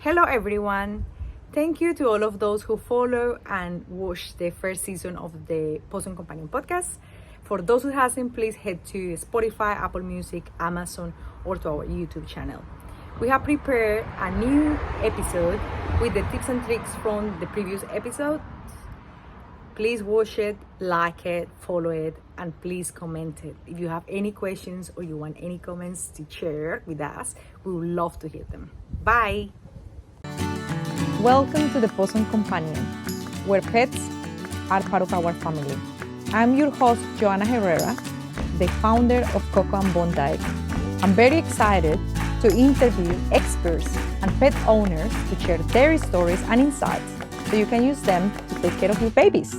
Hello everyone! Thank you to all of those who follow and watch the first season of the Pawsome Companion podcast. For those who hasn't, please head to Spotify, Apple Music, Amazon, or to our YouTube channel. We have prepared a new episode with the tips and tricks from the previous episode. Please watch it, like it, follow it, and please comment it. If you have any questions or you want any comments to share with us, we would love to hear them. Bye! Welcome to the Pawsome Companion, where pets are part of our family. I'm your host, Joanna Herrera, the founder of Coco and Bone Diet. I'm very excited to interview experts and pet owners to share their stories and insights so you can use them to take care of your babies.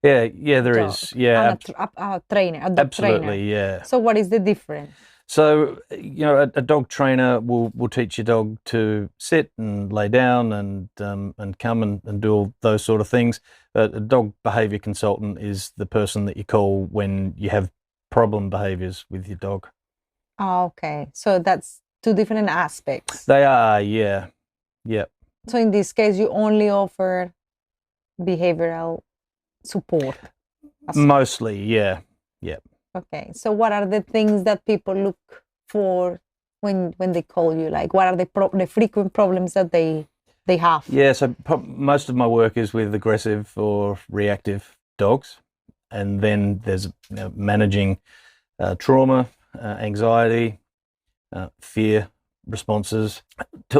Yeah, there Dog is. Yeah, and a trainer, a dog absolutely. trainer. Yeah. So what is the difference? So a dog trainer will teach your dog to sit and lay down and come and do all those sort of things. A dog behavior consultant is the person that you call when you have problem behaviors with your dog. Oh, okay, so that's two different aspects. They are, yeah. So in this case, you only offer behavioral support. Mostly, yeah. Okay, so what are the things that people look for when they call you? Like, what are the frequent problems that they have? Yeah, so most of my work is with aggressive or reactive dogs, and then there's managing trauma, anxiety, fear responses,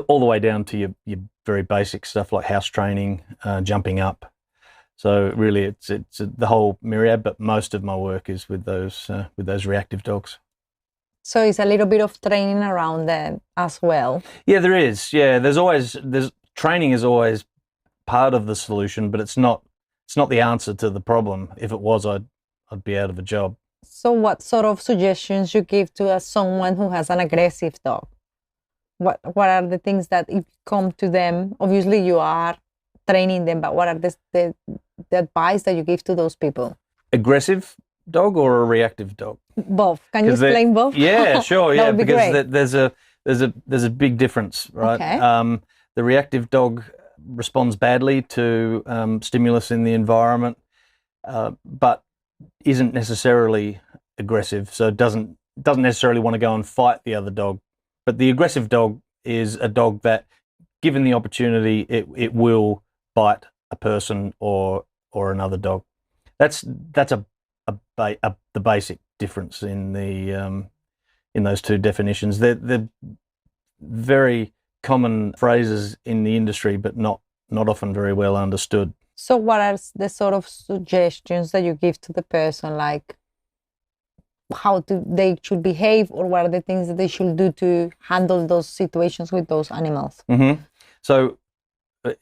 all the way down to your very basic stuff like house training, jumping up. So really, it's the whole myriad. But most of my work is with those reactive dogs. So it's a little bit of training around that as well. Yeah, there is. Yeah, there's training is always part of the solution, but it's not the answer to the problem. If it was, I'd be out of a job. So what sort of suggestions you give to someone who has an aggressive dog? What are the things that if you come to them, obviously you are training them, but what are the advice that you give to those people? Aggressive dog or a reactive dog? Both. Can you explain both? Yeah, sure. That Yeah, would be because great. there's a big difference, right? Okay. The reactive dog responds badly to stimulus in the environment, but isn't necessarily aggressive, so doesn't necessarily want to go and fight the other dog. But the aggressive dog is a dog that, given the opportunity, it will bite a person or another dog. That's the basic difference in those two definitions. They're very common phrases in the industry, but not often very well understood. So what are the sort of suggestions that you give to the person? Like, how they should behave, or what are the things that they should do to handle those situations with those animals? Mm-hmm. So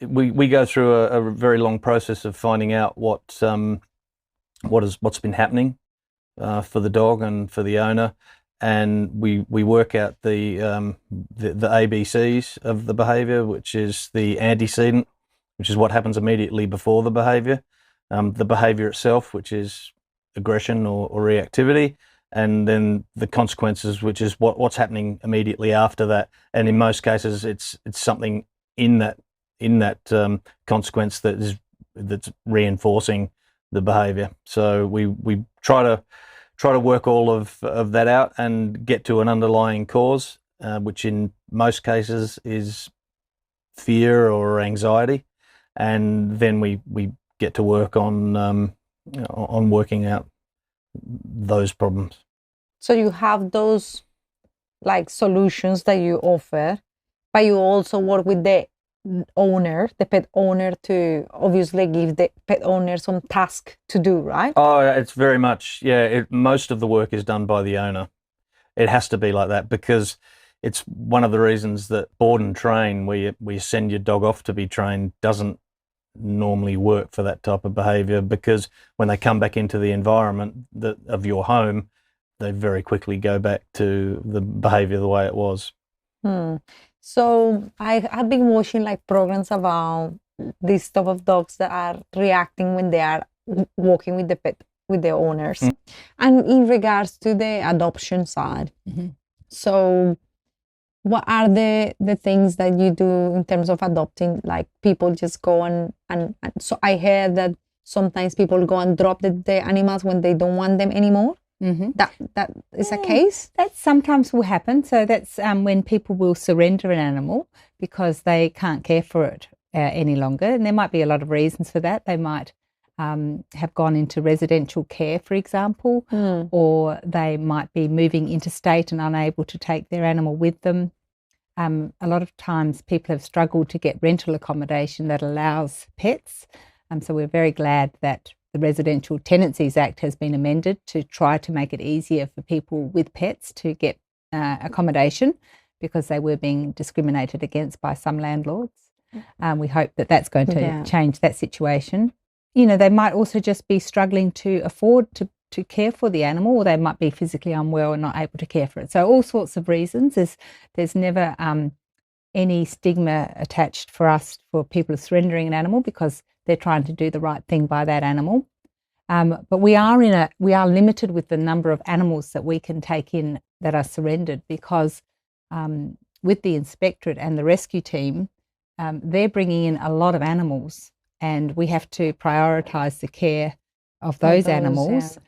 we go through a very long process of finding out what's been happening for the dog and for the owner, and we work out the ABCs of the behaviour, which is the antecedent, which is what happens immediately before the behaviour, the behaviour itself, which is aggression or reactivity, and then the consequences, which is what's happening immediately after that. And in most cases, it's something in that consequence that's reinforcing the behaviour. So we try to work all of that out and get to an underlying cause, which in most cases is fear or anxiety, and then we get to work on working out those problems. So you have those like solutions that you offer, but you also work with the owner, the pet owner, to obviously give the pet owner some task to do, right? Oh, it's very much, yeah. Most of the work is done by the owner. It has to be like that, because it's one of the reasons that board and train, where you send your dog off to be trained, doesn't normally work for that type of behaviour, because when they come back into the environment of your home, they very quickly go back to the behaviour the way it was. So I've been watching like programs about this type of dogs that are reacting when they are walking with the pet, with their owners. And in regards to the adoption side, so what are the things that you do in terms of adopting? Like people just go and so I heard that sometimes people go and drop the animals when they don't want them anymore. That is a case? That sometimes will happen. So that's when people will surrender an animal because they can't care for it any longer. And there might be a lot of reasons for that. They might have gone into residential care, for example, or they might be moving interstate and unable to take their animal with them. A lot of times people have struggled to get rental accommodation that allows pets. So we're very glad that the Residential Tenancies Act has been amended to try to make it easier for people with pets to get accommodation, because they were being discriminated against by some landlords. We hope that that's going to change that situation. You know, they might also just be struggling to afford to care for the animal, or they might be physically unwell and not able to care for it. So all sorts of reasons. There's never any stigma attached for us for people surrendering an animal, because they're trying to do the right thing by that animal. But we are limited with the number of animals that we can take in that are surrendered, because with the inspectorate and the rescue team, they're bringing in a lot of animals, and we have to prioritise the care of those animals.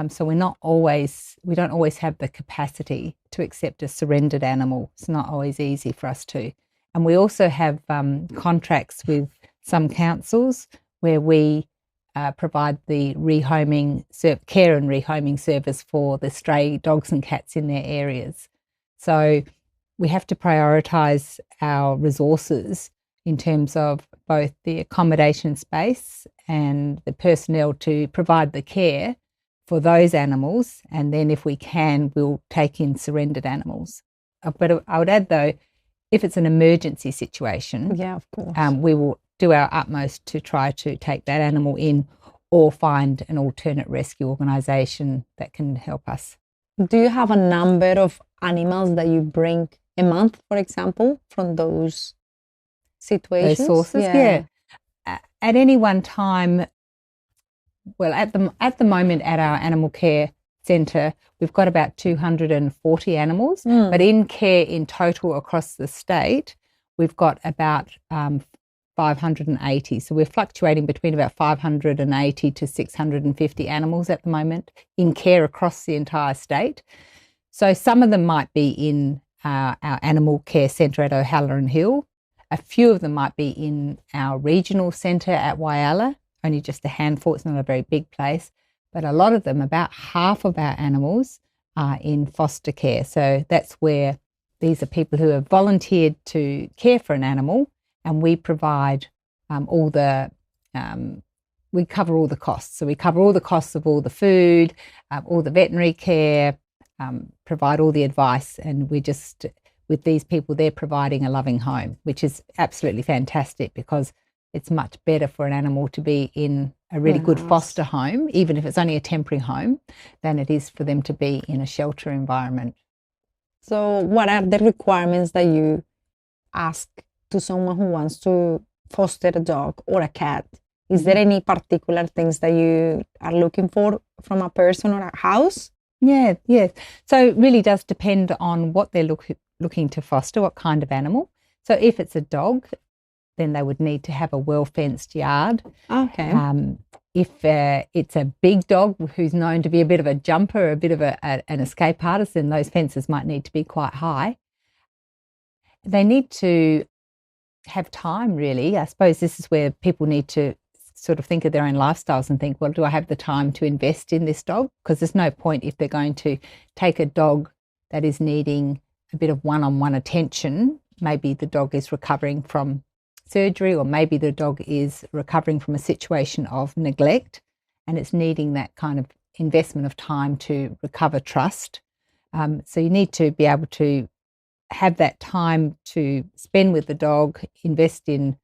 So we don't always have the capacity to accept a surrendered animal. It's not always easy for us to. And we also have contracts with some councils where we provide the rehoming care and rehoming service for the stray dogs and cats in their areas. So we have to prioritise our resources in terms of both the accommodation space and the personnel to provide the care for those animals, and then if we can, we'll take in surrendered animals. But I would add though, if it's an emergency situation, of course, we will do our utmost to try to take that animal in, or find an alternate rescue organisation that can help us. Do you have a number of animals that you bring a month, for example, from those situations? Those sources, yeah. At any one time, well, at the moment at our animal care centre, we've got about 240 animals, but in care in total across the state, we've got about 580. So we're fluctuating between about 580 to 650 animals at the moment in care across the entire state. So some of them might be in our animal care centre at O'Halloran Hill. A few of them might be in our regional centre at Whyalla, only just a handful. It's not a very big place. But a lot of them, about half of our animals, are in foster care. So that's where these are people who have volunteered to care for an animal, and we provide all the we cover all the costs. So we cover all the costs of all the food, all the veterinary care, provide all the advice, and we just, with these people, they're providing a loving home, which is absolutely fantastic, because it's much better for an animal to be in a really good foster home, even if it's only a temporary home, than it is for them to be in a shelter environment. So what are the requirements that you ask to someone who wants to foster a dog or a cat? Is there any particular things that you are looking for from a person or a house? Yeah. So it really does depend on what they're looking to foster, what kind of animal. So if it's a dog, then they would need to have a well-fenced yard. Okay. If it's a big dog who's known to be a bit of a jumper, a bit of an escape artist, then those fences might need to be quite high. They need to have time, really. I suppose this is where people need to sort of think of their own lifestyles and think, well, do I have the time to invest in this dog? Because there's no point if they're going to take a dog that is needing a bit of one-on-one attention. Maybe the dog is recovering from surgery, or maybe the dog is recovering from a situation of neglect, and it's needing that kind of investment of time to recover trust. So you need to be able to have that time to spend with the dog, invest in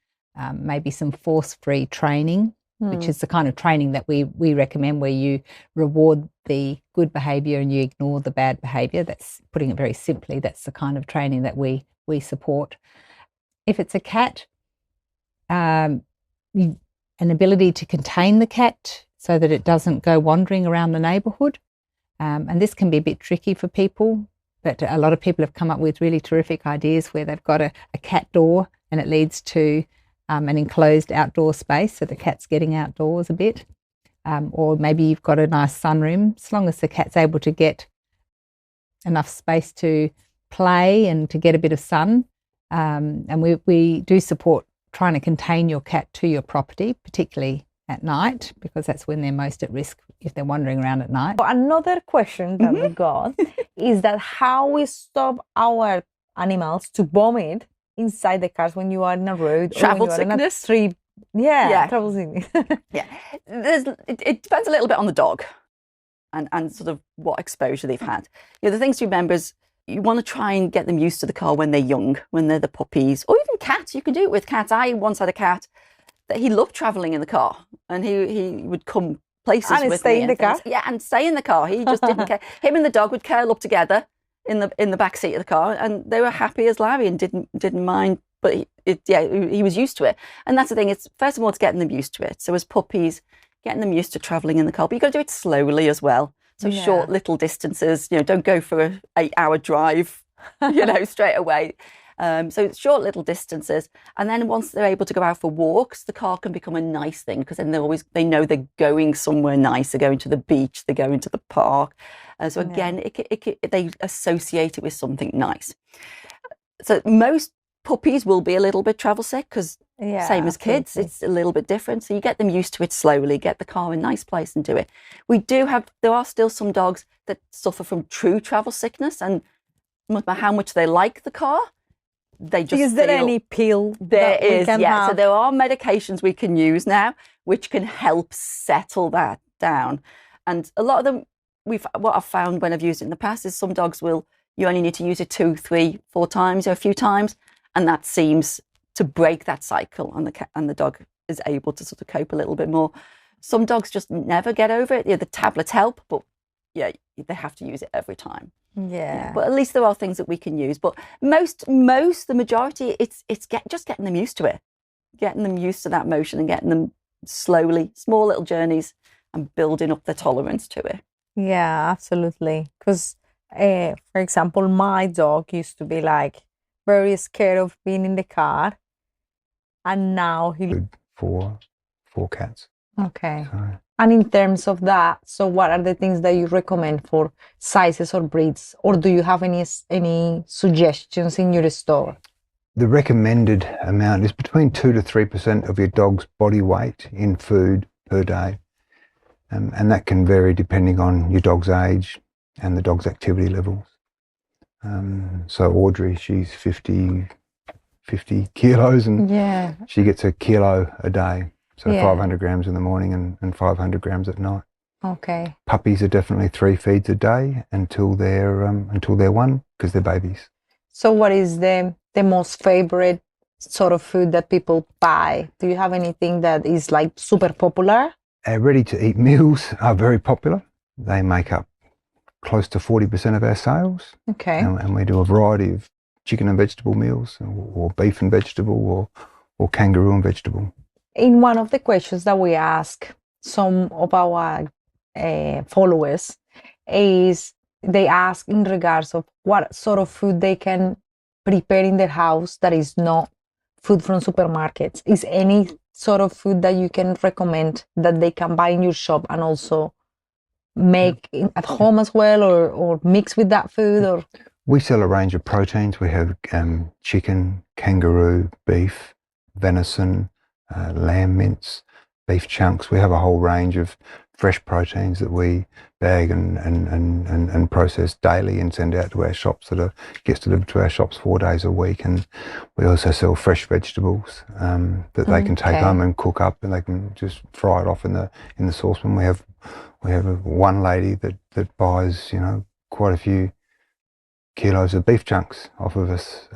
maybe some force-free training, which is the kind of training that we recommend, where you reward the good behaviour and you ignore the bad behaviour. That's, putting it very simply, that's the kind of training that we support. If it's a cat, an ability to contain the cat so that it doesn't go wandering around the neighbourhood. And this can be a bit tricky for people, but a lot of people have come up with really terrific ideas where they've got a cat door and it leads to an enclosed outdoor space, so the cat's getting outdoors a bit. Or maybe you've got a nice sunroom, as long as the cat's able to get enough space to play and to get a bit of sun. And we do support trying to contain your cat to your property, particularly at night, because that's when they're most at risk if they're wandering around at night. Another question that we got is that how we stop our animals to vomit inside the cars when you are in a road Travel or when you are sickness? on a trip. Yeah. Travel sickness. Yeah, it depends a little bit on the dog and sort of what exposure they've had. The things to remember is you want to try and get them used to the car when they're young, when they're the puppies, or even cats. You can do it with cats. I once had a cat that he loved travelling in the car, and he would come places And with stay me. in the car? Yeah, and stay in the car. He just didn't care. Him and the dog would curl up together in the back seat of the car, and they were happy as Larry and didn't mind. But he was used to it. And that's the thing. It's first of all, it's getting them used to it. So as puppies, getting them used to travelling in the car. But you've got to do it slowly as well. So short little distances. Don't go for an 8-hour drive. Straight away. So it's short little distances, and then once they're able to go out for walks, the car can become a nice thing, because then they know they're going somewhere nice. They're going to the beach. They're going to the park. So again, they associate it with something nice. So most puppies will be a little bit travel sick, because same as kids, it's a little bit different. So you get them used to it slowly, get the car in a nice place and do it. There are still some dogs that suffer from true travel sickness, and no matter how much they like the car, they just Is there any pill? There is, have? So there are medications we can use now which can help settle that down. And a lot of them, what I've found when I've used it in the past is some dogs you only need to use it 2, 3, 4 times, or a few times, and that seems to break that cycle, and the dog is able to sort of cope a little bit more. Some dogs just never get over it. The tablets help, but they have to use it every time. Yeah. But at least there are things that we can use. But the majority, it's just getting them used to it, getting them used to that motion, and getting them slowly, small little journeys, and building up their tolerance to it. Yeah, absolutely. Because, for example, my dog used to be like very scared of being in the car, and now he. For cats. Okay. So, And in terms of that, so what are the things that you recommend for sizes or breeds, or do you have any suggestions in your store? the recommended amount is between 2 to 3% of your dog's body weight in food per day. And that can vary depending on your dog's age and the dog's activity levels. So Audrey, she's 50 kilos and Yeah. she gets a kilo a day. So 500 grams in the morning and 500 grams at night. Okay. Puppies are definitely 3 feeds a day until they're 1, because they're babies. So what is the most favorite sort of food that people buy? Do you have anything that is like super popular? Ready-to-eat meals are very popular. They make up close to 40% of our sales. Okay. And we do a variety of chicken and vegetable meals, or beef and vegetable, or kangaroo and vegetable. In one of the questions that we ask some of our followers is they ask in regards of what sort of food they can prepare in their house that is not food from supermarkets. Is any sort of food that you can recommend that they can buy in your shop and also make at home as well, or mix with that food? Or we sell a range of proteins. We have chicken, kangaroo, beef, venison, lamb mince, beef chunks. We have a whole range of fresh proteins that we bag and process daily and send out to our shops, gets delivered to our shops 4 days a week. And we also sell fresh vegetables that they can take home and cook up, and they can just fry it off in the saucepan. We have one lady that buys quite a few kilos of beef chunks off of us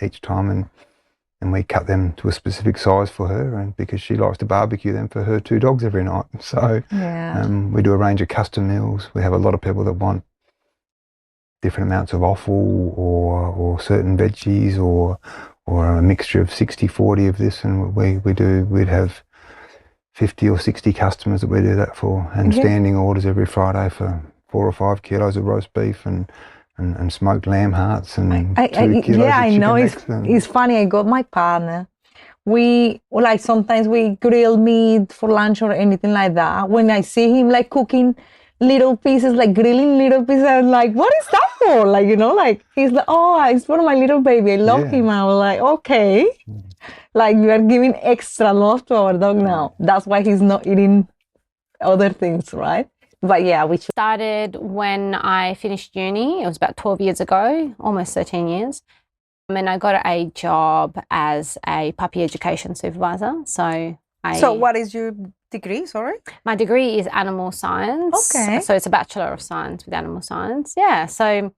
each time, and we cut them to a specific size for her, and because she likes to barbecue them for her 2 dogs every night. So we do a range of custom meals. We have a lot of people that want different amounts of offal or certain veggies or a mixture of 60-40 of this, and we'd have 50 or 60 customers that we do that for, and standing orders every Friday for 4 or 5 kilos of roast beef and smoked lamb hearts and 2 kilos of chicken necks. It's funny. I got my partner. We sometimes we grill meat for lunch or anything like that. When I see him like cooking little pieces, like grilling little pieces, I'm like, what is that for? He's like, oh, it's for my little baby. I love him. I was like, okay. Like, you are giving extra love to our dog now. That's why he's not eating other things, right? But yeah, we started when I finished uni. It was about 12 years ago, almost 13 years. And I got a job as a puppy education supervisor. So what is your degree, sorry? My degree is animal science. Okay. So it's a Bachelor of Science with animal science. Yeah. So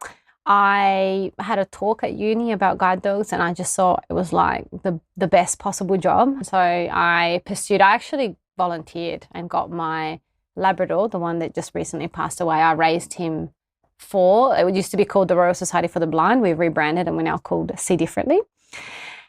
I had a talk at uni about guide dogs, and I just thought it was like the best possible job. So I actually volunteered and got my Labrador, the one that just recently passed away. I raised him it used to be called the Royal Society for the Blind. We've rebranded and we're now called See Differently.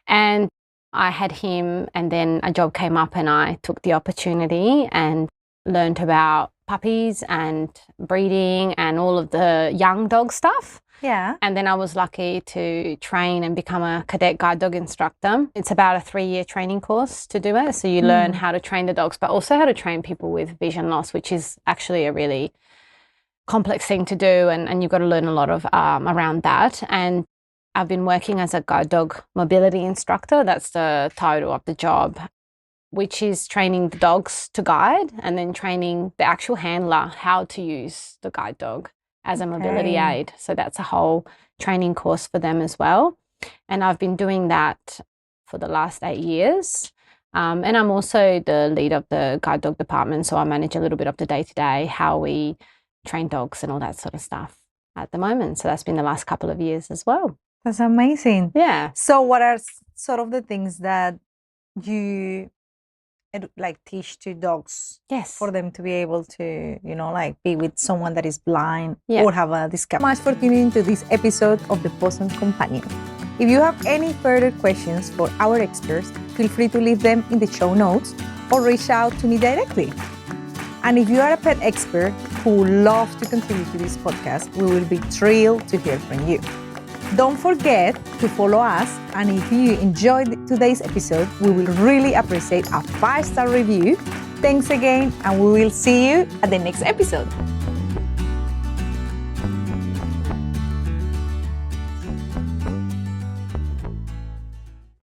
And I had him, and then a job came up and I took the opportunity and learned about puppies and breeding and all of the young dog stuff. Yeah. And then I was lucky to train and become a cadet guide dog instructor. It's about a 3-year training course to do it. So you learn how to train the dogs, but also how to train people with vision loss, which is actually a really complex thing to do. And you've got to learn a lot of around that. And I've been working as a guide dog mobility instructor. That's the title of the job, which is training the dogs to guide and then training the actual handler how to use the guide dog as a mobility aid. So that's a whole training course for them as well. And I've been doing that for the last 8 years. And I'm also the lead of the guide dog department. So I manage a little bit of the day-to-day, how we train dogs and all that sort of stuff at the moment. So that's been the last couple of years as well. That's amazing. Yeah. So what are sort of the things that you teach to dogs? Yes. For them to be able to, be with someone that is blind or have a disability. Thank you so much for tuning into this episode of the Pawsome Companion. If you have any further questions for our experts, feel free to leave them in the show notes or reach out to me directly. And if you are a pet expert who would love to contribute to this podcast, we will be thrilled to hear from you. Don't forget to follow us, and if you enjoyed today's episode, we will really appreciate a 5-star review. Thanks again, and we will see you at the next episode.